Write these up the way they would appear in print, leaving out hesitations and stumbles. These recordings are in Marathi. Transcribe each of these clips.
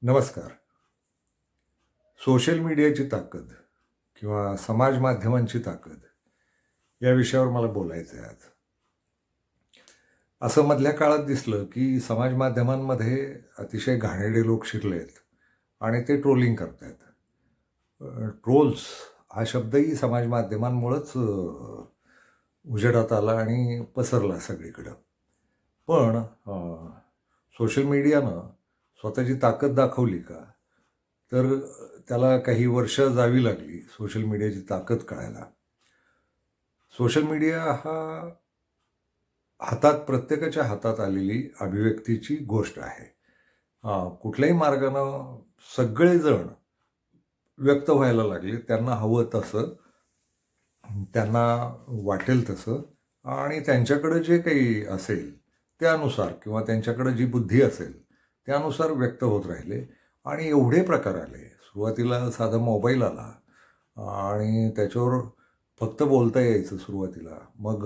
नमस्कार. सोशल मीडियाची ताकद किंवा समाज माध्यमांची ताकद या विषयावर मला बोलायचं आहे आज. असं मधल्या काळात दिसलं की समाज माध्यमांमध्ये अतिशय घाणेरडे लोक शिरलेत आणि ते ट्रोलिंग करतायत. ट्रोल्स हा शब्दही समाज माध्यमांमुळंच उजेडात आला आणि पसरला सगळीकडं. पण सोशल मीडियानं स्वतःची ताकद दाखवली का? तर त्याला काही वर्ष जावी लागली सोशल मीडियाची ताकद कळायला. सोशल मीडिया हा प्रत्येकाच्या हातात आलेली अभिव्यक्तीची गोष्ट आहे. कुठल्याही मार्गानं सगळेजण व्यक्त व्हायला लागले. त्यांना हवं तसं, त्यांना वाटेल तसं आणि त्यांच्याकडं जे काही असेल त्यानुसार किंवा त्यांच्याकडं जी बुद्धी असेल त्यानुसार व्यक्त होत राहिले आणि एवढे प्रकार आले. सुरुवातीला साधा मोबाईल आला आणि त्याच्यावर फक्त बोलता यायचं सुरुवातीला. मग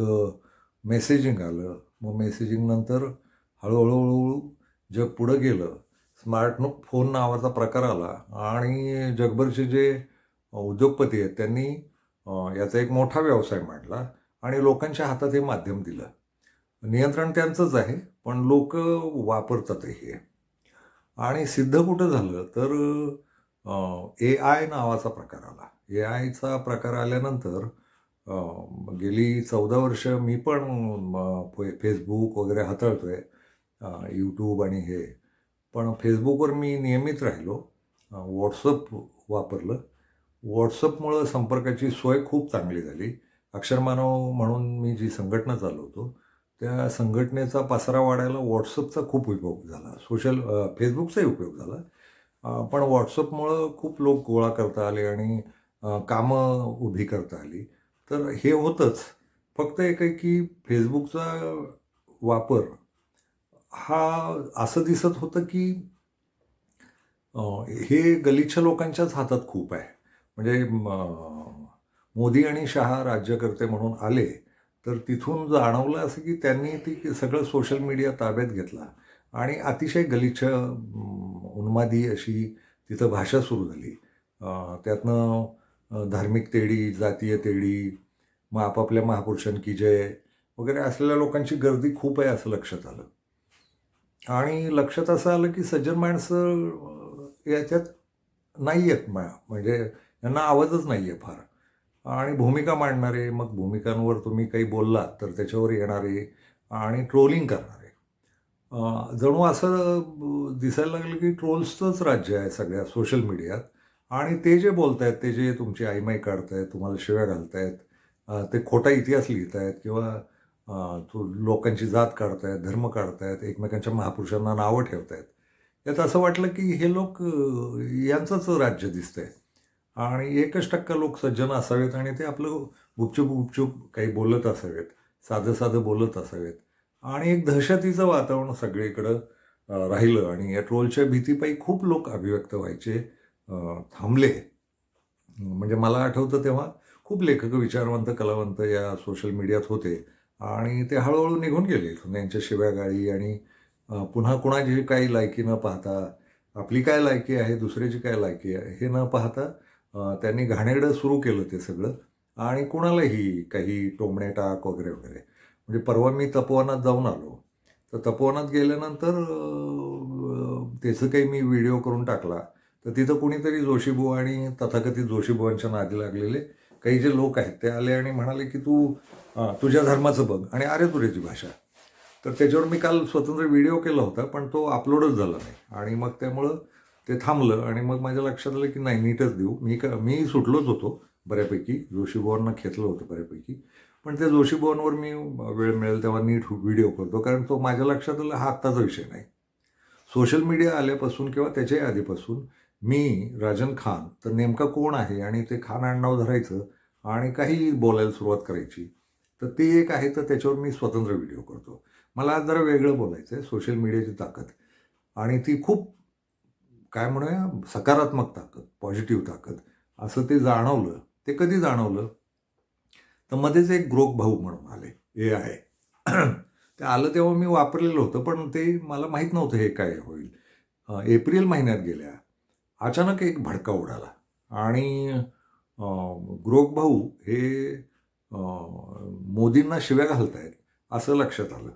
मेसेजिंग आलं. मग मेसेजिंगनंतर हळूहळू जग पुढं गेलं. फोन नावाचा प्रकार आला आणि जगभरचे जे उद्योगपती आहेत त्यांनी याचा एक मोठा व्यवसाय मांडला आणि लोकांच्या हातात हे माध्यम दिलं. नियंत्रण त्यांचंच आहे, पण लोक वापरतात हे. आणि सिद्ध कुठं झालं तर AI नावाचा प्रकार आला. AIचा प्रकार आल्यानंतर गेली 14 वर्ष मी पण फेसबुक वगैरे हाताळतोय, यूट्यूब आणि हे. पण फेसबुकवर मी नियमित राहिलो. व्हॉट्सअप वापरलं. व्हॉट्सअपमुळं संपर्काची सोय खूप चांगली झाली. अक्षरमानव म्हणून मी जी संघटना चालवतो, त्या संघटनेचा पसारा वाढायला व्हॉट्सअपचा खूप उपयोग झाला. फेसबुकचाही उपयोग झाला. पण व्हॉट्सअपमुळं खूप लोक गोळा करता आले आणि कामं उभी करता आली. तर हे होतंच. फक्त एक आहे की फेसबुकचा वापर हा असं दिसत होतं की हे गलिच्छ लोकांच्याच हातात खूप आहे. म्हणजे मोदी आणि शहा राज्यकर्ते म्हणून आले, तर तिथून जाणवलं असं की त्यांनी सगळं सोशल मीडिया ताब्यात घेतला आणि अतिशय गलिच्छ उन्मादी अशी तिथं भाषा सुरू झाली. त्यातनं धार्मिक तेढी, जातीय तेढी, मग आपापल्या महापुरुषांकी जय वगैरे असलेल्या लोकांची गर्दी खूप आहे असं लक्षात आलं. आणि लक्षात असं आलं की सज्जन माणसं याच्यात नाही आहेत, म्हणजे यांना आवाजच नाही आहे फार. आणि भूमिका मांडणारे, मग भूमिकांवर तुम्ही काही बोललात तर त्याच्यावर येणारे आणि ट्रोलिंग करणारे. जणू असं दिसायला लागलं की ट्रोल्सचंच राज्य आहे सगळ्या सोशल मीडियात. आणि ते जे बोलतायत, ते जे तुमची आईमाई काढतायत, तुम्हाला शिव्या घालतायत, ते खोटा इतिहास लिहितायत किंवा लोकांची जात काढतायत, धर्म काढतायत, एकमेकांच्या महापुरुषांना नावं ठेवतायत. यात असं वाटलं की हे लोक यांचंच राज्य दिसतंय आणि 1% लोक सज्जन असावेत आणि ते आपलं गुपचूप काही बोलत असावेत, साधं बोलत असावेत. आणि एक दहशतीचं वातावरण सगळीकडं राहिलं आणि या ट्रोलच्या भीतीपायी खूप लोक अभिव्यक्त व्हायचे थांबले. म्हणजे मला आठवतं तेव्हा खूप लेखक, विचारवंत, कलावंत या सोशल मीडियात होते आणि ते हळूहळू निघून गेले. त्यांच्या शिव्यागाळी आणि पुन्हा कुणाची काही लायकी न पाहता, आपली काय लायकी आहे, दुसऱ्याची काय लायकी आहे हे न पाहता त्यांनी घाणेरडं सुरू केलं ते सगळं आणि कुणालाही काही टोमणे टाक वगैरे वगैरे. म्हणजे परवा मी तपोवनात जाऊन आलो. तर तपोवनात गेल्यानंतर त्याचं काही मी व्हिडिओ करून टाकला. तर तिथं कुणीतरी जोशीबुवा आणि तथाकथित जोशीबुवांच्या नादी लागलेले काही जे लोक आहेत ते आले आणि म्हणाले की तू तुझ्या धर्माचं बघ आणि अरे तुऱ्याची भाषा. तर त्याच्यावर मी काल स्वतंत्र व्हिडिओ केला होता, पण तो अपलोडच झाला नाही आणि मग त्यामुळं ते थांबलं आणि मग माझ्या लक्षात आलं की नाही, नीटच देऊ. मी सुटलोच होतो बऱ्यापैकी, जोशीबुवांना खेचलं होतं बऱ्यापैकी. पण त्या जोशीबुवांवर मी वेळ मिळेल तेव्हा नीट व्हिडिओ करतो, कारण तो माझ्या लक्षात आला हा आत्ताचा विषय नाही. सोशल मीडिया आल्यापासून किंवा त्याच्याही आधीपासून मी राजन खान तर नेमका कोण आहे आणि ते खान आडनाव धरायचं आणि काही बोलायला सुरुवात करायची. तर ते एक आहे, तर त्याच्यावर मी स्वतंत्र व्हिडिओ करतो. मला आज जरा वेगळं बोलायचं आहे. सोशल मीडियाची ताकद आणि ती खूप काय म्हणूया सकारात्मक ताकद, पॉझिटिव्ह ताकद असं ते जाणवलं. ते कधी जाणवलं तर मध्येच एक ग्रोक भाऊ म्हणून आले, AI. ते आलं तेव्हा मी वापरलेलं होतं, पण ते मला माहीत नव्हतं हे काय होईल. एप्रिल महिन्यात गेल्या, अचानक एक भडका उडाला आणि ग्रोक भाऊ हे मोदींना शिव्या घालतायत असं लक्षात आलं.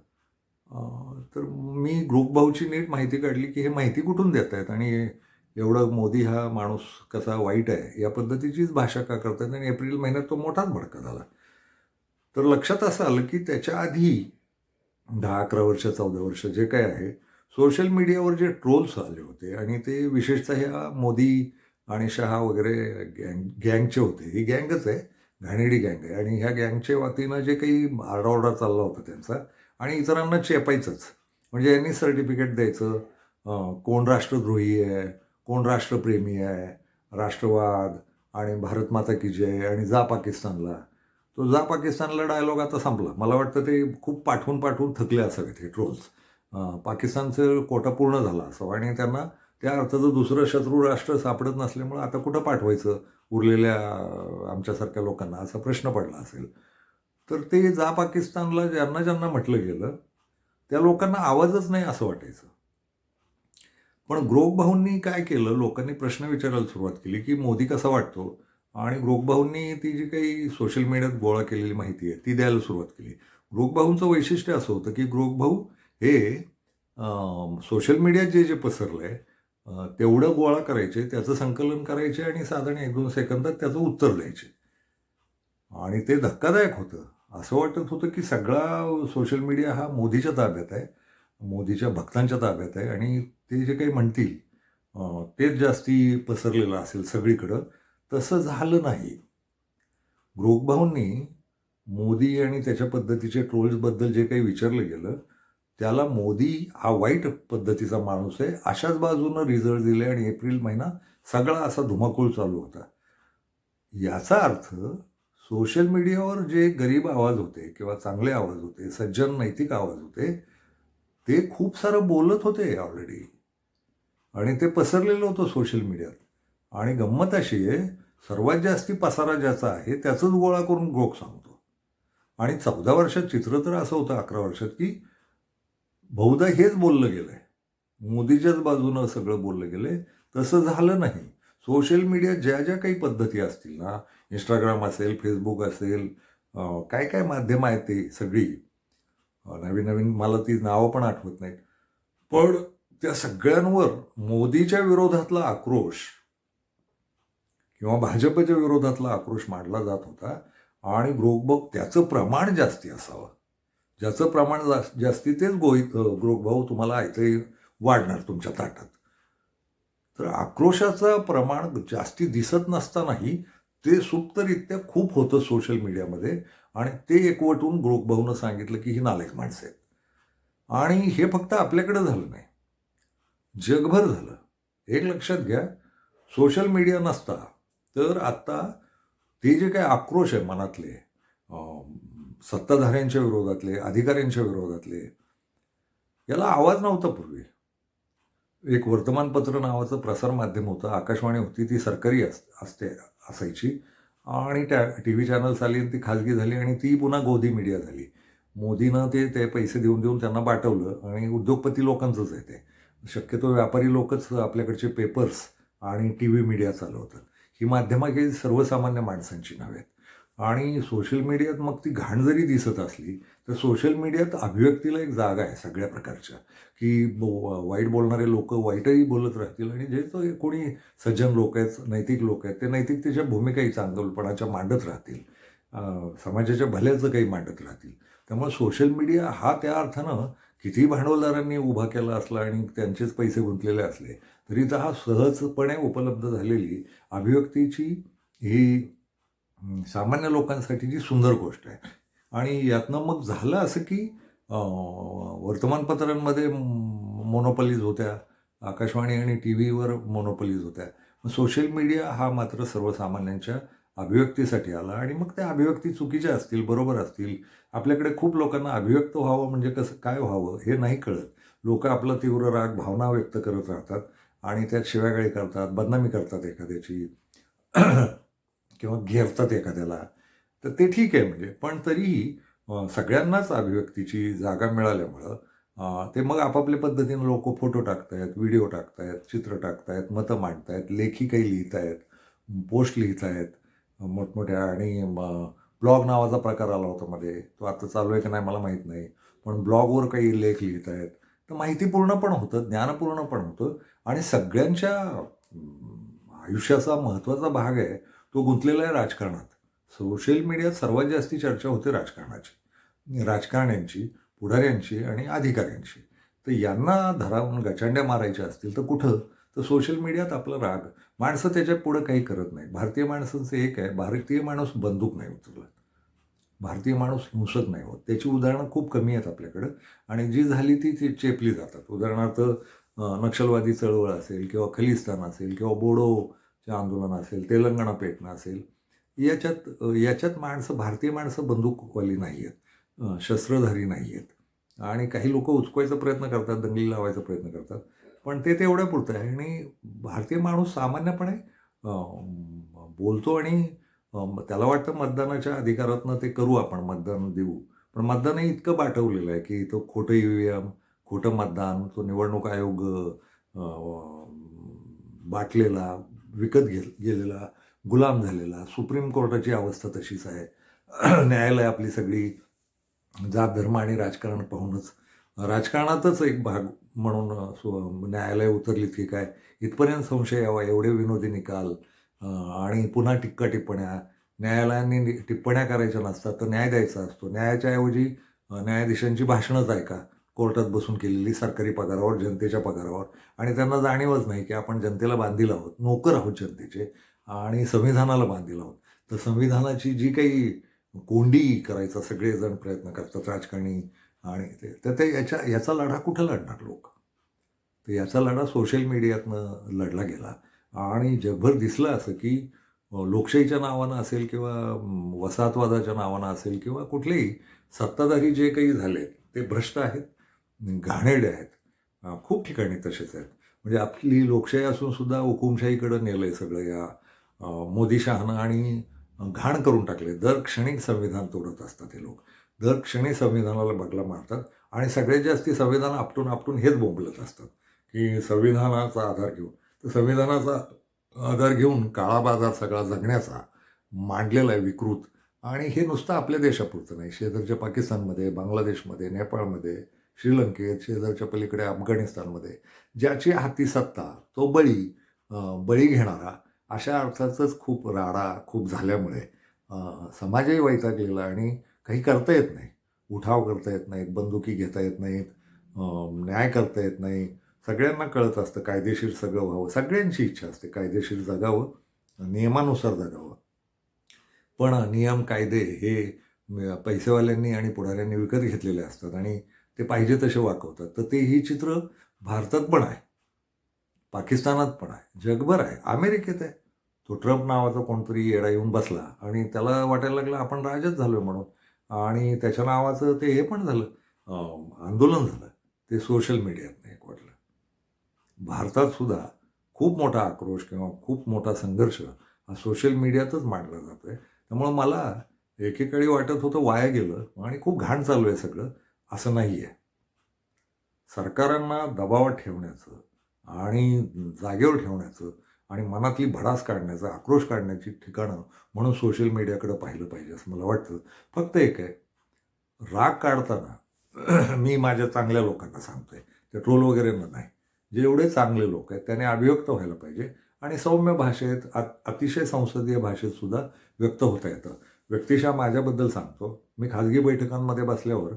तर मी ग्रोक भाऊची नीट माहिती काढली की हे माहिती कुठून देत आहेत आणि एवढं मोदी हा माणूस कसा वाईट आहे या पद्धतीचीच भाषा का करतात आणि एप्रिल महिन्यात तो मोठाच भडका झाला. तर लक्षात असं आलं की त्याच्या आधी 10-11 वर्ष 14 वर्ष जे काय आहे सोशल मीडियावर जे ट्रोल्स आले होते आणि ते विशेषतः ह्या मोदी आणि शहा वगैरे गँगचे होते. ही गँगच आहे, घाणेरडी गँग आहे आणि ह्या गँगच्या वतीनं जे काही आरडाओरडा चालला होता त्यांचा आणि इतरांना चेपायचंच. म्हणजे यांनी सर्टिफिकेट द्यायचं, कोण राष्ट्रद्रोही आहे, कोण राष्ट्रप्रेमी आहे, राष्ट्रवाद आणि भारत माता की जय आणि जा पाकिस्तानला. तो जा पाकिस्तानला डायलॉग आता संपला. मला वाटतं ते खूप पाठवून थकले असावेत हे ट्रोल्स. पाकिस्तानचं कोटा पूर्ण झाला असावं आणि त्यांना त्या अर्थाचं दुसरं शत्रू राष्ट्र सापडत नसल्यामुळं आता कुठं पाठवायचं उरलेल्या आमच्यासारख्या लोकांना असा प्रश्न पडला असेल. तर ते जा पाकिस्तानला ज्यांना ज्यांना म्हटलं गेलं त्या लोकांना आवाजच नाही असं वाटायचं. पण ग्रोक भाऊंनी काय केलं, लोकांनी प्रश्न विचारायला सुरुवात केली की मोदी कसा वाटतो आणि ग्रोक भाऊंनी ती जी काही सोशल मीडियात गोळा केलेली माहिती आहे ती द्यायला सुरुवात केली. ग्रोक भाऊंचं वैशिष्ट्य असं होतं की ग्रोक भाऊ हे सोशल मीडियात जे जे पसरलं आहे तेवढं गोळा करायचे, त्याचं संकलन करायचे आणि साधारण 1-2 सेकंदात त्याचं उत्तर द्यायचे आणि ते धक्कादायक होतं. असं वाटत होतं की सगळा सोशल मीडिया हा मोदीच्या ताब्यात आहे, मोदीच्या भक्तांच्या ताब्यात आहे आणि ते जे काही म्हणतील तेच जास्ती पसरलेलं असेल सगळीकडं. तसं झालं नाही. ग्रोक भाऊंनी मोदी आणि त्याच्या पद्धतीचे ट्रोल्सबद्दल जे काही विचारलं गेलं त्याला मोदी हा वाईट पद्धतीचा माणूस आहे अशाच बाजूनं रिझल्ट दिले आणि एप्रिल महिना सगळा असा धुमाकूळ चालू होता. याचा अर्थ सोशल मीडियावर जे गरीब आवाज होते किंवा चांगले आवाज होते, सज्जन नैतिक आवाज होते, ते खूप सारं बोलत होते ऑलरेडी आणि ते पसरलेलं होतं सोशल मीडियात आणि गंमत अशी आहे सर्वात जास्ती पसारा ज्याचा आहे त्याचंच गोळा करून ग्रोक सांगतो आणि 14 वर्षात चित्र तर असं होतं 11 वर्षात की बहुधा हेच बोललं गेलं आहे. मोदीच्याच बाजूनं सगळं बोललं गेलं आहे. तसं झालं नाही. सोशल मीडिया ज्या ज्या काही पद्धती असतील ना, इंस्टाग्राम असेल, फेसबुक असेल, काय काय माध्यमं आहेत ती सगळी, नवीन नवीन मला ती नावं पण आठवत नाहीत. पण त्या सगळ्यांवर मोदीच्या विरोधातला आक्रोश किंवा भाजपच्या विरोधातला आक्रोश मांडला जात होता आणि ग्रोक त्याचं प्रमाण जास्ती असावं. ज्याचं प्रमाण जास्ती तेच ग्रोक भाऊ तुम्हाला ऐकते वाढणार तुमच्या ताटात. तर आक्रोशाचं प्रमाण जास्ती दिसत नसतानाही ते सुप्तरित्या खूप होतं सोशल मीडियामध्ये आणि ते एकवटून ग्रोक भाऊनं सांगितलं की ही नालायक माणसं आहेत. आणि हे फक्त आपल्याकडे झालं नाही, जगभर झालं. एक लक्षात घ्या, सोशल मीडिया नसता तर आत्ता ते जे काही आक्रोश आहे मनातले, सत्ताधाऱ्यांच्या विरोधातले, अधिकाऱ्यांच्या विरोधातले, याला आवाज नव्हता पूर्वी. एक वर्तमानपत्र नावाचं प्रसारमाध्यम होतं, आकाशवाणी होती, ती सरकारी असायची आणि त्या TV चॅनल्स आली आणि ती खाजगी झाली आणि ती पुन्हा गोदी मीडिया झाली. मोदीनं ते पैसे देऊन त्यांना पाठवलं आणि उद्योगपती लोकांचंच आहे ते. शक्यतो व्यापारी लोकच आपल्याकडचे पेपर्स आणि TV मीडिया चालवतात. ही माध्यमं काही सर्वसामान्य माणसांची नव्हे. आणि सोशल मीडियात मग ती घाण जरी दिसत असली तर सोशल मीडियात अभिव्यक्तीला एक जागा आहे सगळ्या प्रकारच्या, की वाईट बोलणारे लोक वाईटही बोलत राहतील आणि जे कोणी सज्जन लोक आहेत, नैतिक लोक आहेत, ते नैतिकतेच्या भूमिकाही चांगलपणाच्या मांडत राहतील, समाजाच्या भल्याचं काही मांडत राहतील. त्यामुळे सोशल मीडिया हा त्या अर्थानं किती भांडवलदारांनी उभा केला असला आणि त्यांचेच पैसे गुंतलेले असले तरी तर हा सहजपणे उपलब्ध झालेली अभिव्यक्तीची ही सामान्य लोकांसाठी जी सुंदर गोष्ट आहे. आणि यातनं मग झालं असं की वर्तमानपत्रांमध्ये मोनोपलीज होत्या, आकाशवाणी आणि TV वर मोनोपलीज होत्या. सोशल मीडिया हा मात्र सर्वसामान्यांच्या अभिव्यक्तीसाठी आला आणि मग त्या अभिव्यक्ती चुकीच्या असतील, बरोबर असतील. आपल्याकडे खूप लोकांना अभिव्यक्त व्हावं म्हणजे कसं काय व्हावं हे नाही कळत. लोक आपला तीव्र राग, भावना व्यक्त करत राहतात आणि त्यात शिव्यागाळी करतात, बदनामी करतात एखाद्याची किंवा घेरतात एखाद्याला. तर ते ठीक आहे म्हणजे, पण तरीही सगळ्यांनाच अभिव्यक्तीची जागा मिळाल्यामुळं ते मग आपापल्या पद्धतीनं लोक फोटो टाकतायत, व्हिडिओ टाकतायत, चित्र टाकतायत, मतं मांडतायत, लेखी काही लिहित आहेत, पोस्ट लिहित आहेत मोठमोठ्या. आणि ब्लॉग नावाचा प्रकार आला होता मध्ये, तो आता चालू आहे की नाही मला माहीत नाही, पण ब्लॉगवर काही लेख लिहित आहेत. तर माहितीपूर्ण पण होतं, ज्ञानपूर्ण पण होतं, आणि सगळ्यांच्या आयुष्याचा महत्त्वाचा भाग आहे तो गुंतलेला आहे राजकारणात. सोशल मीडियात सर्वात जास्ती चर्चा होते राजकारणाची, राजकारण्यांची, पुढाऱ्यांची आणि अधिकाऱ्यांची. तर यांना धरावून गचांड्या मारायच्या असतील तर कुठं? तर सोशल मीडियात. आपला राग, माणसं त्याच्या पुढं काही करत नाही. भारतीय माणसांचं एक आहे, भारतीय माणूस बंदूक नाही उचलत, भारतीय माणूस हिंसक नाही होत. त्याची उदाहरणं खूप कमी आहेत आपल्याकडं, आणि जी झाली ती चेपली जातात. उदाहरणार्थ नक्षलवादी चळवळ असेल, किंवा खलिस्तान असेल, किंवा बोडोचे आंदोलन असेल, तेलंगणा पेटणं असेल, याच्यात माणसं, भारतीय माणसं बंदूकवाली नाही आहेत, शस्त्रधारी नाही आहेत. आणि काही लोक उचकवायचा प्रयत्न करतात, दंगली लावायचा प्रयत्न करतात, पण ते तेवढ्यापुरतं आहे. आणि भारतीय माणूस सामान्यपणे बोलतो, आणि त्याला वाटतं मतदानाच्या अधिकारातनं ते करू, आपण मतदान देऊ. पण मतदानही इतकं बाटवलेलं आहे की तो खोटं EVM, खोटं मतदान, तो निवडणूक आयोग बाटलेला, विकत गेलेला, गुलाम झालेला. सुप्रीम कोर्टाची अवस्था तशीच आहे. न्यायालय आपली सगळी जात, धर्म आणि राजकारण पाहूनच, राजकारणातच एक भाग म्हणून न्यायालय उतरलीत की काय, इथपर्यंत संशय यावा एवढे विनोदी निकाल. आणि पुन्हा टिप्पण्या. न्यायालयांनी टिप्पण्या करायच्या नसतात, तर न्याय द्यायचा असतो. न्यायाच्या ऐवजी न्यायाधीशांची भाषणंच ऐका, कोर्टात बसून केलेली, सरकारी पगारावर, जनतेच्या पगारावर. आणि त्यांना जाणीवच नाही की आपण जनतेला बांधील आहोत, नोकर आहोत जनतेचे, आणि संविधानाला बांधील आहोत. तर संविधानाची जी काही कोंडी करायचा सगळेजण प्रयत्न करतात, राजकारणी. आणि ते याचा लढा कुठं लढणार लोक? तर याचा लढा सोशल मीडियातनं लढला गेला. आणि जगभर दिसलं असं की लोकशाहीच्या नावानं असेल, किंवा वसाहतवादाच्या नावानं असेल, किंवा कुठलेही सत्ताधारी जे काही झाले ते भ्रष्ट आहेत, घाणेरडे आहेत. खूप ठिकाणी तसेच आहेत. म्हणजे आपली लोकशाही असून सुद्धा हुकुमशाहीकडं नेलं आहे सगळं या मोदीशहानं, आणि घाण करून टाकले. दर क्षणी संविधान तोडत असतात हे लोक, दर क्षणी संविधानाला बगला मारतात. आणि सगळ्यात जास्ती संविधान आपटून आपटून हेच बोंबलत असतात की संविधानाचा आधार घेऊन. तर संविधानाचा आधार घेऊन काळा बाजार सगळा जगण्याचा मांडलेला आहे विकृत. आणि हे नुसतं आपल्या देशापुरतं नाही, शेजारच्या पाकिस्तानमध्ये, बांगलादेशमध्ये, नेपाळमध्ये, श्रीलंकेत, शेजारच्या पलीकडे अफगाणिस्तानमध्ये ज्याची हाती सत्ता तो बळी घेणारा, अशा अर्थाचंच खूप राडा खूप झाल्यामुळे समाजही वैतागलेला, आणि काही करता येत नाही. उठाव करता येत नाहीत, बंदुकी घेता येत नाहीत, न्याय करता येत नाही. सगळ्यांना कळत असतं कायदेशीर सगळं व्हावं, सगळ्यांची इच्छा असते कायदेशीर जगावं, नियमानुसार जगावं. पण नियम, कायदे हे पैसेवाल्यांनी आणि पुढाऱ्यांनी विकत घेतलेले असतात, आणि ते पाहिजे तसे वाकवतात. तर ते ही चित्र भारतात पण आहे, पाकिस्तानात पण आहे, जगभर आहे, अमेरिकेत आहे. तो ट्रम्प नावाचा कोणतरी येडा येऊन बसला, आणि त्याला वाटायला लागलं आपण राजच झालो म्हणून, आणि त्याच्या नावाचं ते हे पण झालं, आंदोलन झालं. ते सोशल मीडियातनं एक वाटलं. भारतात सुद्धा खूप मोठा आक्रोश किंवा खूप मोठा संघर्ष हा सोशल मीडियातच मांडला जातो आहे. त्यामुळं मला एकेकाळी वाटत होतं वाया गेलं आणि खूप घाण चालू आहे सगळं, असं नाही आहे. सरकारांना दबावात ठेवण्याचं आणि जागेवर ठेवण्याचं आणि मनातली भडास काढण्याचं, आक्रोश काढण्याची ठिकाणं म्हणून सोशल मीडियाकडे पाहिलं पाहिजे असं मला वाटतं. फक्त एक आहे, राग काढताना मी माझ्या चांगल्या लोकांना सांगतोय, ते ट्रोल वगैरेंना नाही. जेवढे चांगले लोक आहेत त्याने अभिव्यक्त व्हायला पाहिजे, आणि सौम्य भाषेत, अतिशय संसदीय भाषेत सुद्धा व्यक्त होता येतं. व्यक्तिशः माझ्याबद्दल सांगतो, मी खाजगी बैठकांमध्ये बसल्यावर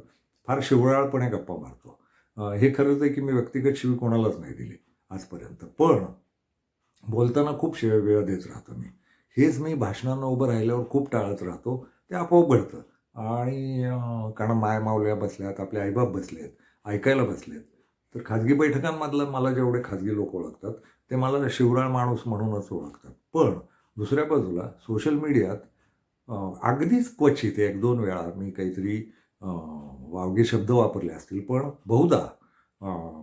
फार शिवराळपणे गप्पा मारतो. हे खरंच आहे की मी व्यक्तिगत शिवी कोणालाच नाही दिली आजपर्यंत. पण बोलताना खूप वेळ देत राहतो मी. हेच मी भाषणांना उभं राहिल्यावर खूप टाळत राहतो. ते आपोआप घडतं. आणि कारण मायमावल्या बसल्यात, आपले आईबाप बसलेत, ऐकायला बसलेत. तर खाजगी बैठकांमधलं मला जेवढे खाजगी लोक ओळखतात ते मला शिवराळ माणूस म्हणूनच ओळखतात. पण दुसऱ्या बाजूला सोशल मीडियात अगदीच क्वचित 1-2 वेळा मी काहीतरी वावगे शब्द वापरले असतील, पण बहुधा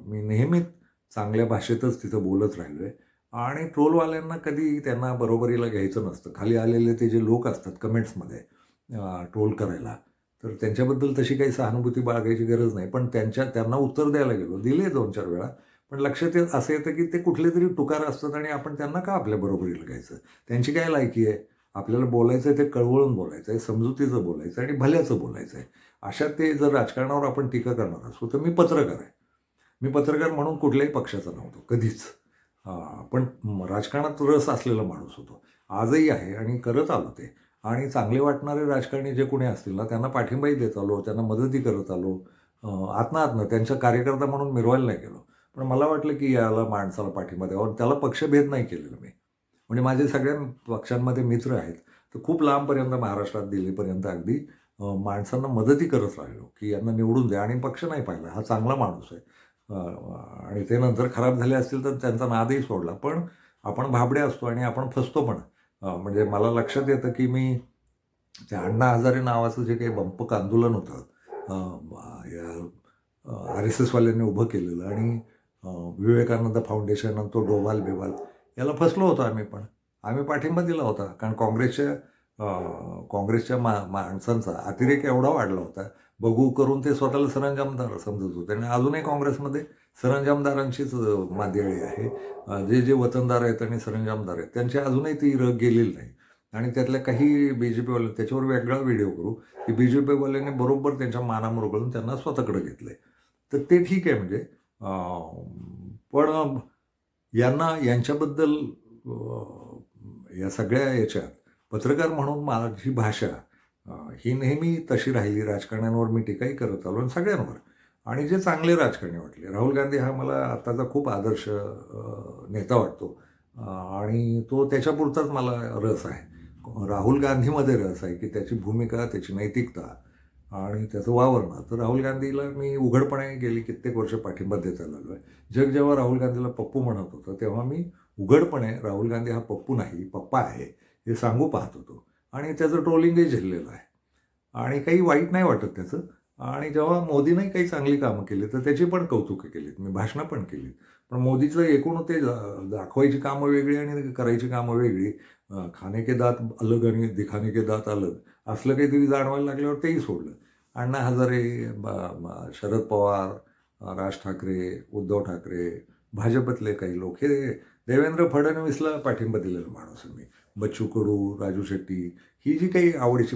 मी नेहमीच चांगल्या भाषेतच तिथं बोलत राहिलो आहे. आणि ट्रोलवाल्यांना कधी त्यांना बरोबरीला घ्यायचं नसतं. खाली आलेले ते जे लोक असतात कमेंट्समध्ये ट्रोल करायला, तर त्यांच्याबद्दल तशी काही सहानुभूती बाळगायची गरज नाही. पण त्यांना उत्तर द्यायला गेलो. दिले 2-4 वेळा. पण लक्षात असं येतं की ते कुठले तरी टुकार असतात आणि आपण त्यांना का आपल्या बरोबरीला घ्यायचं? त्यांची काय लायकी आहे? आपल्याला बोलायचं आहे ते कळवळून बोलायचं आहे, समजुतीचं बोलायचं आहे आणि भल्याचं बोलायचं आहे. अशा ते जर राजकारणावर आपण टीका करणार असू तर मी पत्रकार आहे. मी पत्रकार म्हणून कुठल्याही पक्षाचा नव्हतो कधीच. पण राजकारणात रस असलेला माणूस होतो. आजही आहे आणि करत आलो ते. आणि चांगले वाटणारे राजकारणी जे कोणी असतील ना, त्यांना पाठिंबाही देत आलो, त्यांना मदतही करत आलो. आतनं त्यांचा कार्यकर्ता म्हणून मिरवायला नाही गेलो. पण मला वाटलं की याला माणसाला पाठिंबा द्यावा आणि त्याला पक्षभेद नाही केलेला मी. म्हणजे माझे सगळ्या पक्षांमध्ये मित्र आहेत. तर खूप लांबपर्यंत महाराष्ट्रात, दिल्लीपर्यंत अगदी माणसांना मदतही करत राहिलो, की यांना निवडून द्या आणि पक्ष नाही पाहिला. हा चांगला माणूस आहे. आणि ते नंतर खराब झाले असतील तर त्यांचा नादही सोडला. पण आपण भाबडे असतो आणि आपण फसतो पण. म्हणजे मला लक्षात येतं की मी ते अण्णा हजारे नावाचं जे काही बंपक आंदोलन होतं या RSSवाल्यांनी उभं केलेलं आणि विवेकानंद फाउंडेशन आणि तो डोभाल-बिवाल याला फसलो होतो आम्ही पण. आम्ही पाठिंबा दिला होता. कारण काँग्रेसच्या माणसांचा अतिरेक एवढा वाढला होता. बघू करून ते स्वतःला सरंजामदार समजत होते आणि अजूनही काँग्रेसमध्ये सरंजामदारांचीच मादियाळी आहे. जे वतनदार आहेत आणि सरंजामदार आहेत त्यांची अजूनही ती रग गेलेली नाही. आणि त्यातल्या काही BJPवाले त्याच्यावर वेगळा व्हिडिओ करू की BJPवाल्यांनी बरोबर त्यांच्या मानावर उघडून त्यांना स्वतःकडे घेतलंय. तर ते ठीक आहे म्हणजे पण यांच्याबद्दल या सगळ्या याच्यात पत्रकार म्हणून माझी भाषा ही नेहमी तशी राहिली. राजकारण्यांवर मी टीकाही करत आलो आणि सगळ्यांवर. आणि जे चांगले राजकारणी वाटले. राहुल गांधी हा मला आत्ताचा खूप आदर्श नेता वाटतो. आणि तो त्याच्यापुरताच मला रस आहे. राहुल गांधीमध्ये रस आहे की त्याची भूमिका, त्याची नैतिकता आणि त्याचं वावरणं. तर राहुल गांधीला मी उघडपणे गेली कित्येक वर्ष पाठिंबा देता आलेलो आहे. जग जेव्हा राहुल गांधीला पप्पू म्हणत होतं तेव्हा मी उघडपणे राहुल गांधी हा पप्पू नाही, पप्पा आहे हे सांगू पाहत होतो. आणि त्याचं ट्रोलिंगही झेललेलं आहे. आणि काही वाईट नाही वाटत त्याचं. आणि जेव्हा मोदींनी काही चांगली कामं केली तर त्याची पण कौतुकं केलीत. मी भाषणं पण केली. पण मोदीचं एकूण ते दाखवायची कामं वेगळी आणि करायची कामं वेगळी. खाने के दात अलग आणि दिखाने के दात अलग असलं काहीतरी जाणवायला लागल्यावर तेही सोडलं. अण्णा हजारे, शरद पवार, राज ठाकरे, उद्धव ठाकरे, भाजपतले काही लोक हे देवेंद्र फडणवीसला पाठिंबा दिलेला माणूस आहे मी. बच्चू कडू, राजू शेट्टी ही जी काही आवडीची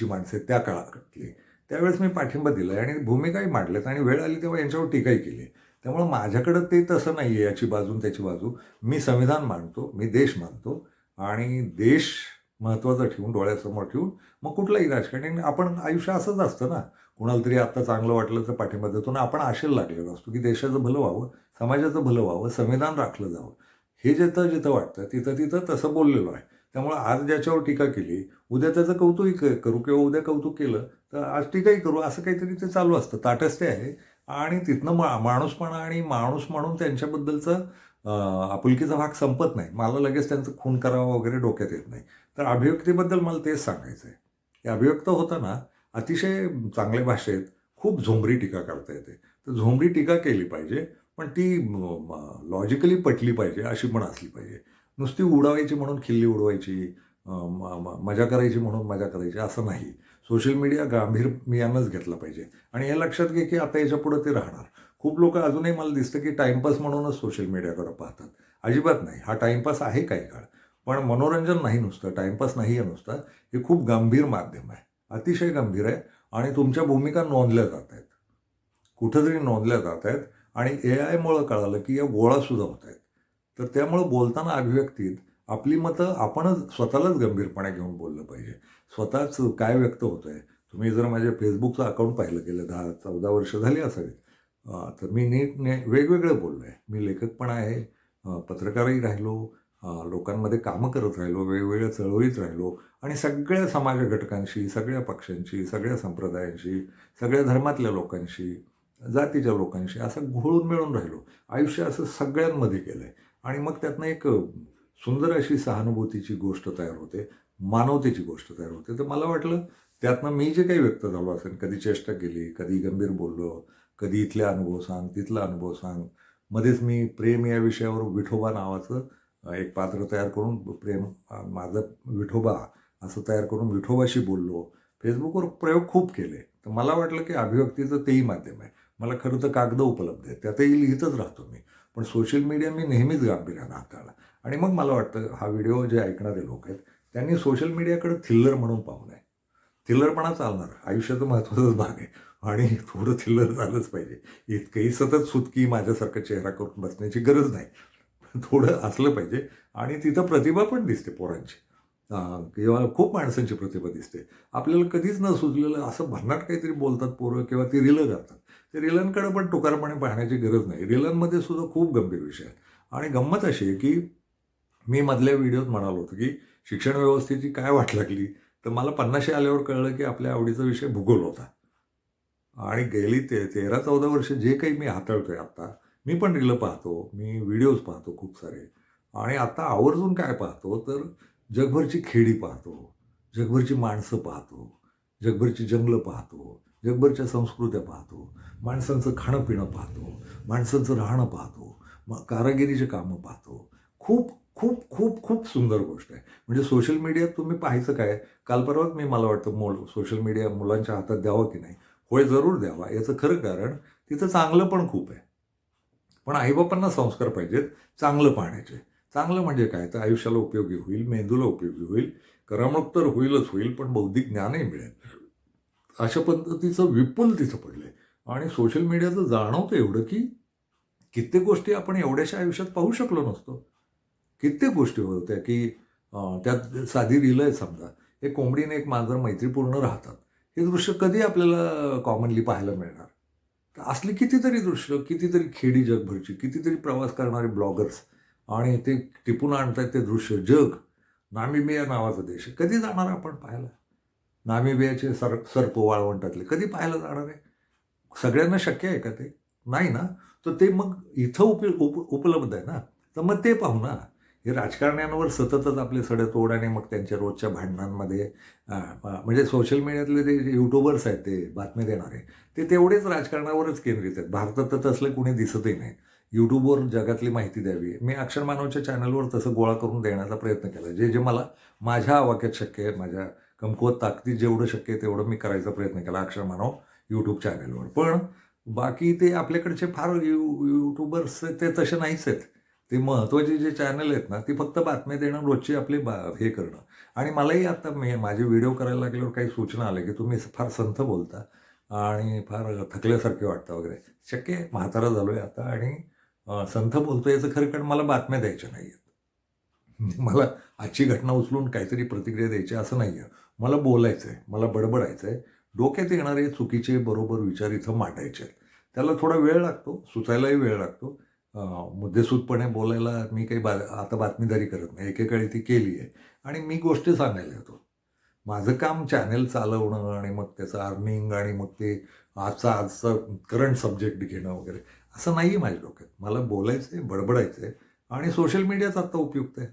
माणसं आहेत त्या काळातली त्यावेळेस मी पाठिंबा दिला आहे आणि भूमिकाही मांडल्यात आणि वेळ आली तेव्हा यांच्यावर टीकाही केली. त्यामुळं माझ्याकडं ते तसं नाही आहे याची बाजू त्याची बाजू. मी संविधान मानतो, मी देश मानतो आणि देश महत्त्वाचा ठेवून, डोळ्यासमोर ठेवून मग कुठलाही राजकारणी आपण आयुष्य असंच असतं ना. कुणाला तरी आत्ता चांगलं वाटलं तर पाठिंबा देतो ना आपण आशेला लागलेलो असतो की देशाचं भलं व्हावं, समाजाचं भलं व्हावं, संविधान राखलं जावं. हे जिथं वाटतं तिथं तसं बोललेलो आहे. त्यामुळं आज ज्याच्यावर टीका केली, उद्या त्याचं कौतुकही करू किंवा उद्या कौतुक केलं तर आज टीकाही करू असं काहीतरी ते चालू असतं. ताटस्थ्य आहे आणि तिथनं माणूसपणा आणि माणूस म्हणून त्यांच्याबद्दलचं आपुलकीचा भाग संपत नाही. मला लगेच त्यांचं खून करावा वगैरे डोक्यात येत नाही. तर अभिव्यक्तीबद्दल मला तेच सांगायचं आहे. हे अभिव्यक्त होताना अतिशय चांगल्या भाषेत खूप झोंबरी टीका करता येते. तर झोंबरी टीका केली पाहिजे, पण ती लॉजिकली पटली पाहिजे अशी पण असली पाहिजे. नुसती उडवायची म्हणून खिल्ली उडवायची, मजा करायची म्हणून मजा करायची असं नाही. सोशल मीडिया गांभीर्यानंच घेतला पाहिजे. आणि हे लक्षात घे की आता याच्यापुढं ते राहणार. खूप लोक अजूनही मला दिसतं की टाईमपास म्हणूनच सोशल मीडियाकडे पाहतात. अजिबात नाही. हा टाईमपास आहे काही काळ. पण मनोरंजन नाही नुसतं, टाईमपास नाही आहे नुसता. हे खूप गंभीर माध्यम आहे. अतिशय गंभीर आहे आणि तुमच्या भूमिका नोंदल्या जात आहेत. कुठंतरी नोंदल्या जात आहेत आणि AIमुळं कळालं की या गोळासुद्धा होत आहेत. तर त्यामुळं बोलताना अभिव्यक्तीत आपली मतं आपणच स्वतःलाच गंभीरपणे घेऊन बोललं पाहिजे. स्वतःच काय व्यक्त होतं आहे. तुम्ही जर माझ्या Facebookचं अकाउंट पाहिलं गेलं 10-14 वर्ष झाली असावीत. तर मी वेगवेगळं बोललो आहे. मी लेखक पण आहे, पत्रकारही राहिलो, लोकांमध्ये कामं करत राहिलो, वेगवेगळ्या चळवळीत राहिलो आणि सगळ्या समाज घटकांशी, सगळ्या पक्षांशी, सगळ्या संप्रदायांशी, सगळ्या धर्मातल्या लोकांशी, जातीच्या लोकांशी असं घुळून मिळून राहिलो. आयुष्य असं सगळ्यांमध्ये केलं आहे आणि मग त्यातनं एक सुंदर अशी सहानुभूतीची गोष्ट तयार होते, मानवतेची गोष्ट तयार होते. तर मला वाटलं त्यातनं मी जे काही व्यक्त झालो असेल, कधी चेष्टा केली, कधी गंभीर बोललो, कधी इथले अनुभव सांग, तिथला अनुभव सांग. मध्येच मी प्रेम या विषयावर विठोबा नावाचं एक पात्र तयार करून माझं विठोबा असं तयार करून विठोबाशी बोललो. फेसबुकवर प्रयोग खूप केले. तर मला वाटलं की अभिव्यक्तीचं तेही माध्यम आहे. मला खरं तर कागदं उपलब्ध आहेत. त्यातही लिहितच राहतो मी. पण सोशल मीडिया मी नेहमीच गांभीर्यानं हाताळला. आणि मग मला वाटतं हा व्हिडिओ जे ऐकणारे लोक आहेत, त्यांनी सोशल मीडियाकडे थिल्लर म्हणून पाहू नये. थिल्लरपणा चालणार. आयुष्याचा महत्त्वाचाच भाग आहे आणि थोडं थिल्लर झालंच पाहिजे. इतकंही सतत सुतकी माझ्यासारखा चेहरा करून बसण्याची गरज नाही. थोडं असलं पाहिजे आणि तिथं प्रतिभा पण दिसते पोरांची. किंवा खूप माणसांची प्रतिभा दिसते. आपल्याला कधीच न सुचलेलं असं भन्नाट काहीतरी बोलतात पोरं किंवा ती रीलं करतात. ते रीलांकडे पण टुकारपणे पाहण्याची गरज नाही. रीलांमध्ये सुद्धा खूप गंभीर विषय आहेत. आणि गंमत अशी आहे की मी मधल्या व्हिडिओत म्हणालो होतो की शिक्षण व्यवस्थेची काय वाट लागली, तर मला 50शी आल्यावर कळलं की आपल्या आवडीचा विषय भूगोल होता. आणि गेली 13-14 वर्ष जे काही मी हाताळतोय आता, मी पण रीलं पाहतो, मी व्हिडिओज पाहतो खूप सारे आणि आता आवर्जून काय पाहतो, तर जगभरची खेडी पाहतो, जगभरची माणसं पाहतो, जगभरची जंगलं पाहतो, जगभरच्या संस्कृत्या पाहतो, माणसांचं खाणं-पिणं पाहतो, माणसांचं राहणं पाहतो, मग कारागिरीची कामं पाहतो. खूप, खूप, खूप, खूप सुंदर गोष्ट आहे. म्हणजे सोशल मीडियात तुम्ही पाहायचं काय? काल परवाच मी मला वाटतं सोशल मीडिया मुलांच्या हातात द्यावं की नाही? होय, जरूर द्यावा. याचं खरं कारण तिथं चांगलं पण खूप आहे. पण आई-बापांना संस्कार पाहिजेत चांगलं पाहण्याचे. चांगलं म्हणजे काय? तर आयुष्याला उपयोगी होईल, मेंदूला उपयोगी होईल, करमणूक तर होईलच होईल, पण बौद्धिक ज्ञानही मिळेल. अशा पद्धतीचं विपुल तिथं पडलंय आणि सोशल मीडियाचं जाणवतं एवढं, की कित्येक गोष्टी आपण एवढ्याशा आयुष्यात पाहू शकलो नसतो. कित्येक गोष्टी होत्या, की त्यात साधी रील आहे समजा. एक कोंबडी आणि एक मांजर मैत्रीपूर्ण राहतात. हे दृश्य कधी आपल्याला कॉमनली पाहायला मिळणार? तर असली कितीतरी दृश्य, कितीतरी खेडी जगभरची, कितीतरी प्रवास करणारे ब्लॉगर्स आणि ते टिपून आणतायत ते दृश्य. जग, नामिबिया नावाचा देश आहे. कधी जाणार आपण पाहायला? नामिबियाचे सर्प वाळवंटातले कधी पाहायला जाणार आहे? सगळ्यांना शक्य आहे का ते? नाही ना. तर ते मग इथं उपलब्ध आहे ना. तर मग ते पाहू ना. हे राजकारण्यांवर सततच आपले सडेतोड आणि मग त्यांच्या रोजच्या भांडणांमध्ये म्हणजे सोशल मीडियातले ते जे यूट्यूबर्स आहेत ते बातमी देणारे, ते तेवढेच राजकारणावरच केंद्रित आहेत. भारतात तर तसले कुणी दिसतही नाही. YouTubeवर जगातली माहिती द्यावी. मी अक्षर मानवच्या चॅनलवर तसं गोळा करून देण्याचा प्रयत्न केला. जे जे मला माझ्या आवाक्यात शक्य आहे, माझ्या कमकुवत ताकदीत जेवढं शक्य आहे तेवढं मी करायचा प्रयत्न केला अक्षर मानव यूट्यूब चॅनलवर. पण बाकी ते आपल्याकडचे फार यूट्यूबर्स ते तसे नाहीच आहेत. ते महत्त्वाचे जे चॅनल आहेत ना, ती फक्त बातम्या देणं, रोजची आपली हे करणं. आणि मलाही आता माझे व्हिडिओ करायला लागल्यावर काही सूचना आल्या, की तुम्ही फार संथ बोलता आणि फार थकल्यासारखे वाटतं वगैरे. शक्य आहे, म्हातारा झालोय आता आणि संथ बोलतोय याचं खरं कारण मला बातम्या द्यायच्या नाहीयेत. मला आजची घटना उचलून काहीतरी प्रतिक्रिया द्यायची असं नाही आहे. मला बोलायचं आहे, मला बडबडायचं आहे. डोक्यात येणारे चुकीचे बरोबर विचार इथं मांडायचे आहेत. त्याला थोडा वेळ लागतो, सुचायलाही वेळ लागतो. मुद्देसूदपणे बोलायला मी काही आता बातमीदारी करत नाही. एकेकाळी ती केली आहे आणि मी गोष्टी सांगायला येतो. माझं काम चॅनेल चालवणं आणि मग त्याचं अर्निंग आणि मग ते आजचा करंट सब्जेक्ट घेणं वगैरे असं नाही आहे माझ्या डोक्यात. मला बोलायचं आहे, बडबडायचं आहे आणि सोशल मीडियाच आता उपयुक्त आहे.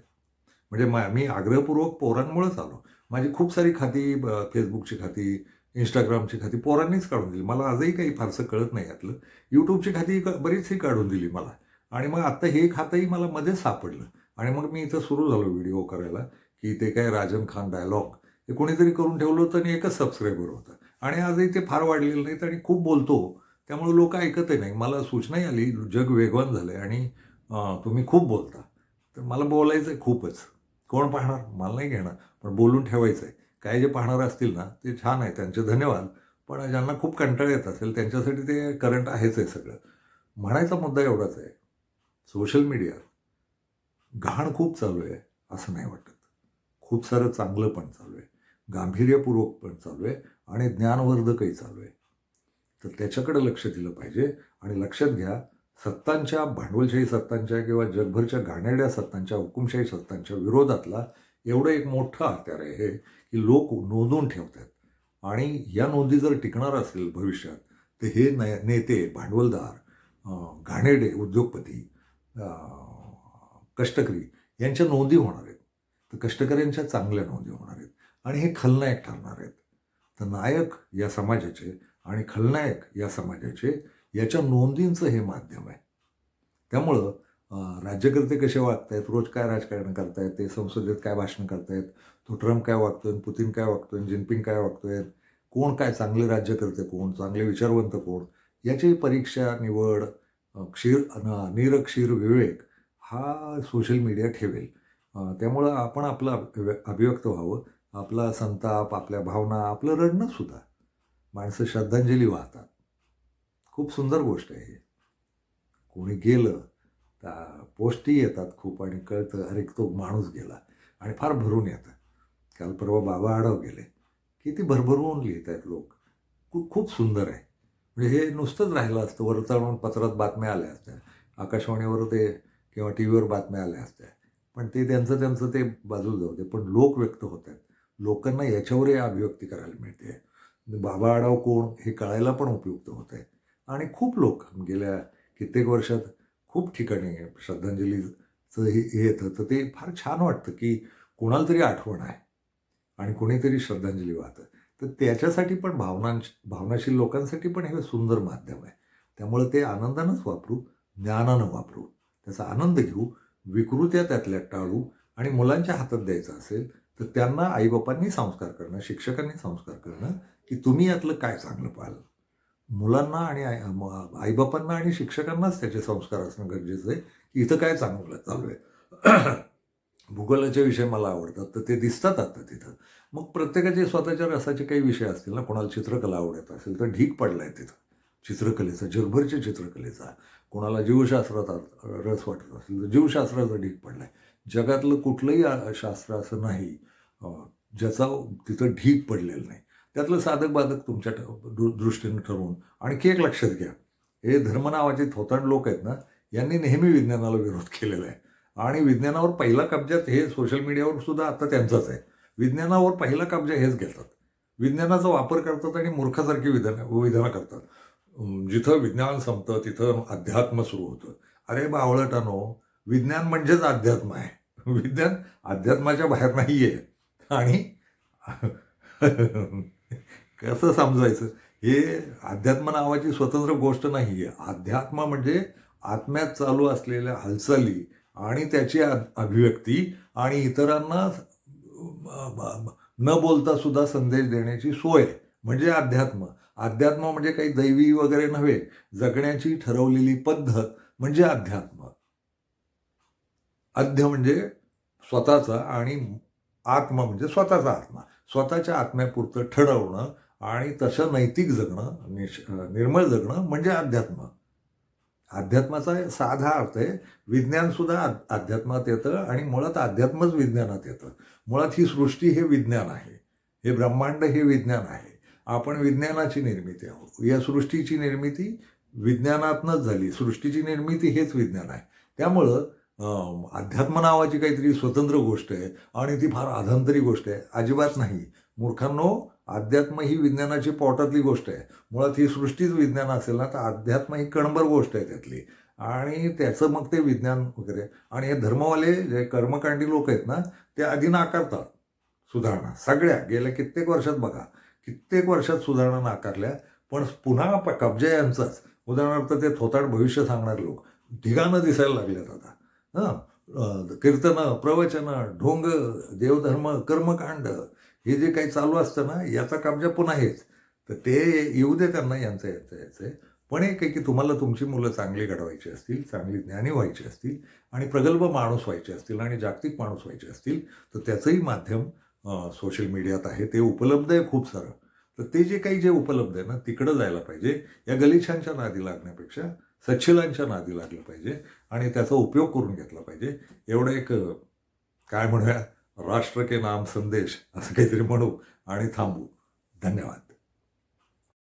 म्हणजे मी आग्रहपूर्वक पोरांमुळेच आलो. माझी खूप सारी खाती Facebookची खाती, Instagramची खाती पोरांनीच काढून दिली. मला आजही काही फारसं कळत नाही यातलं. YouTubeची खाती बरीचशी काढून दिली मला आणि मग आता हे खातंही मला मध्येच सापडलं आणि मग मी इथं सुरू झालो व्हिडिओ करायला, की ते काय राजन खान डायलॉग हे कोणीतरी करून ठेवलं होतं आणि एकच सबस्क्रायबर होता आणि आजही ते फार वाढलेलं नाहीत आणि खूप बोलतो. त्यामुळे लोकं ऐकतही नाही. मला सूचनाही आली, जग वेगवान झालंय आणि तुम्ही खूप बोलता. तर मला बोलायचं आहे खूपच. कोण पाहणार? मला नाही घेणार. पण बोलून ठेवायचं आहे. काही जे पाहणार असतील ना, ते छान आहे, त्यांचे धन्यवाद. पण ज्यांना खूप कंटाळा येत असेल, त्यांच्यासाठी ते करंट आहेच आहे सगळं. म्हणायचा मुद्दा एवढाच आहे. सोशल मीडिया घाण खूप चालू आहे, असं नाही वाटत. खूप सारं चांगलं पण चालू आहे. गांभीर्यपूर्वक पण चालू आहे आणि ज्ञानवर्धकही चालू आहे. तर त्याच्याकडे लक्ष दिलं पाहिजे आणि लक्षात घ्या, सत्तांच्या, भांडवलशाही सत्तांच्या किंवा जगभरच्या घाणेरड्या सत्तांच्या, हुकुमशाही सत्तांच्या विरोधातला एवढं एक मोठं हत्यार आहे हे, की लोक नोंदवून ठेवतात आणि या नोंदी जर टिकणार असेल भविष्यात, तर हे नेते, भांडवलदार, घाणेरडे उद्योगपती, कष्टकरी यांच्या नोंदी होणार आहेत. तर कष्टकऱ्यांच्या चांगल्या नोंदी होणार आहेत आणि हे खलनायक ठरणार आहेत. तर नायक या समाजाचे आणि खलनायक या समाजाचे याच्या नोंदींचं हे माध्यम आहे. त्यामुळं राज्यकर्ते कसे वागतायत, रोज काय राजकारण करतायत, ते संसदेत काय भाषण करतायत, तो ट्रम्प काय वागतोय, पुतिन काय वागतोय, जिनपिंग काय वागतोय, कोण काय चांगले राज्यकर्ते कोण, चांगले विचारवंत कोण, याची परीक्षा, निवड, निरक्षीर विवेक हा सोशल मीडिया ठेवेल. त्यामुळं आपण आपलं अभिव्यक्त व्हावं. आपला संताप, आपल्या भावना, आपलं रडणंसुद्धा. माणसं श्रद्धांजली वाहतात. खूप सुंदर गोष्ट आहे ही. कोणी गेलं तर पोस्टही येतात खूप आणि कळतं अरे तो माणूस गेला आणि फार भरून येतं. काल परवा बाबा आढाव गेले. किती भरभरून लिहित आहेत लोक. खूप खूप सुंदर आहे. म्हणजे हे नुसतंच राहिलं असतं, वर्तमानपत्रात बातम्या आल्या असत्या, आकाशवाणीवर ते किंवा टी व्हीवर बातम्या आल्या असत्या. पण ते त्यांचं ते बाजूला जाऊ दे. पण लोक व्यक्त होत आहेत. लोकांना याच्यावरही अभिव्यक्ती करायला मिळते. बाबा आढाव कोण हे कळायला पण उपयुक्त होत आहे. आणि खूप लोक गेल्या कित्येक वर्षात खूप ठिकाणी श्रद्धांजलीचं हे येतं, तर ते फार छान वाटतं की कोणाला तरी आठवण आहे आणि कोणीतरी श्रद्धांजली वाहतं. तर त्याच्यासाठी पण भावनाशील लोकांसाठी पण हे सुंदर माध्यम आहे. त्यामुळे ते आनंदानंच वापरू, ज्ञानानं वापरू, त्याचा आनंद घेऊ, विकृत्या त्यातल्या टाळू आणि मुलांच्या हातात द्यायचं असेल तर त्यांना आईबापांनी संस्कार करणं, शिक्षकांनी संस्कार करणं की तुम्ही यातलं काय चांगलं पाहाल. मुलांना आणि आईबापांना आणि शिक्षकांनाच त्याचे संस्कार असणं गरजेचं आहे की इथं काय चांगलं चालू आहे. भूगोलाचे विषय मला आवडतात तर ते दिसतात आता तिथं. मग प्रत्येकाचे स्वतःच्या रसाचे काही विषय असतील ना. कोणाला चित्रकला आवडत असेल तर ढीग पडला आहे तिथं चित्रकलेचा, जगभरच्या चित्रकलेचा. कोणाला जीवशास्त्रात रस वाटत असेल तर जीवशास्त्राचा ढीग पडला आहे. जगातलं कुठलंही शास्त्र असं नाही ज्याचा तिथं ढीग पडलेलं नाही. त्यातलं साधक बाधक तुमच्या दृष्टीनं ठरवून. आणखी एक लक्षात घ्या, हे धर्म नावाचे थोतांड लोक आहेत ना, यांनी नेहमी विज्ञानाला विरोध केलेला आहे. आणि विज्ञानावर पहिला कब्जात हे सोशल मीडियावर सुद्धा आता त्यांचाच आहे. विज्ञानावर पहिला कब्जा हेच घेतात. विज्ञानाचा वापर करतात आणि मूर्खासारखी विधानं करतात. जिथं विज्ञान संपतं तिथं अध्यात्म सुरू होतं. अरे बावळटानो, विज्ञान म्हणजेच अध्यात्म आहे. विज्ञान अध्यात्माच्या बाहेर नाही आहे. आणि कसं समजायचं, हे अध्यात्म नावाची स्वतंत्र गोष्ट नाही आहे. अध्यात्म म्हणजे आत्म्यात चालू असलेल्या हालचाली आणि त्याची अभिव्यक्ती आणि इतरांना न बोलता सुद्धा संदेश देण्याची सोय म्हणजे अध्यात्म. अध्यात्म म्हणजे काही दैवी वगैरे नव्हे, जगण्याची ठरवलेली पद्धत म्हणजे अध्यात्म. अध्य म्हणजे स्वतःचा आणि आत्मा म्हणजे स्वतःचा आत्मा. स्वतःच्या आत्म्यापुरतं ठरवणं आणि तसं नैतिक जगणं, निर्मळ जगणं म्हणजे अध्यात्म. अध्यात्माचा साधा अर्थ आहे. विज्ञानसुद्धा अध्यात्मात येतं आणि मुळात अध्यात्मच विज्ञानात येतं. मुळात ही सृष्टी हे विज्ञान आहे. हे ब्रह्मांड हे विज्ञान आहे. आपण विज्ञानाची निर्मिती आहोत. या सृष्टीची निर्मिती विज्ञानातनंच झाली. सृष्टीची निर्मिती हेच विज्ञान आहे. त्यामुळं अध्यात्म नावाची काहीतरी स्वतंत्र गोष्ट आहे आणि ती फार अधांतरी गोष्ट आहे, अजिबात नाही. मूर्खांनो, अध्यात्म ही विज्ञानाची पोटातली गोष्ट आहे. मुळात ही सृष्टीच विज्ञान असेल ना तर अध्यात्म ही कणभर गोष्ट आहे त्यातली. आणि त्याचं मग ते विज्ञान वगैरे. आणि हे धर्मवाले जे कर्मकांडी लोक आहेत ना, ते आधी नाकारतात सुधारणा. सगळ्या गेल्या कित्येक वर्षात बघा, कित्येक वर्षात सुधारणा नाकारल्या, पण पुन्हा कब्जा यांचाच. उदाहरणार्थ ते थोताड भविष्य सांगणारे लोक ढिगानं दिसायला लागलेत आता. कीर्तनं, प्रवचनं, ढोंग, देवधर्म, कर्मकांड हे जे काही चालू असतं ना, याचा कब्जा पुन्हा हेच. तर ते येऊ दे त्यांना, याचं. पण एक आहे की तुम्हाला तुमची मुलं चांगली घडवायची असतील, चांगली ज्ञानी व्हायची असतील आणि प्रगल्भ माणूस व्हायचे असतील आणि जागतिक माणूस व्हायचे असतील तर त्याचंही माध्यम सोशल मीडियात आहे. ते उपलब्ध आहे खूप सारं. तर ते जे उपलब्ध आहे ना, तिकडं जायला पाहिजे. या गलिच्छांच्या नादी लागण्यापेक्षा सच्छिलांच्या नादी लागलं पाहिजे आणि त्याचा उपयोग करून घेतला पाहिजे. एवढं एक काय म्हणूया, राष्ट्र के नाम संदेश असं काहीतरी म्हणू आणि थांबू. धन्यवाद.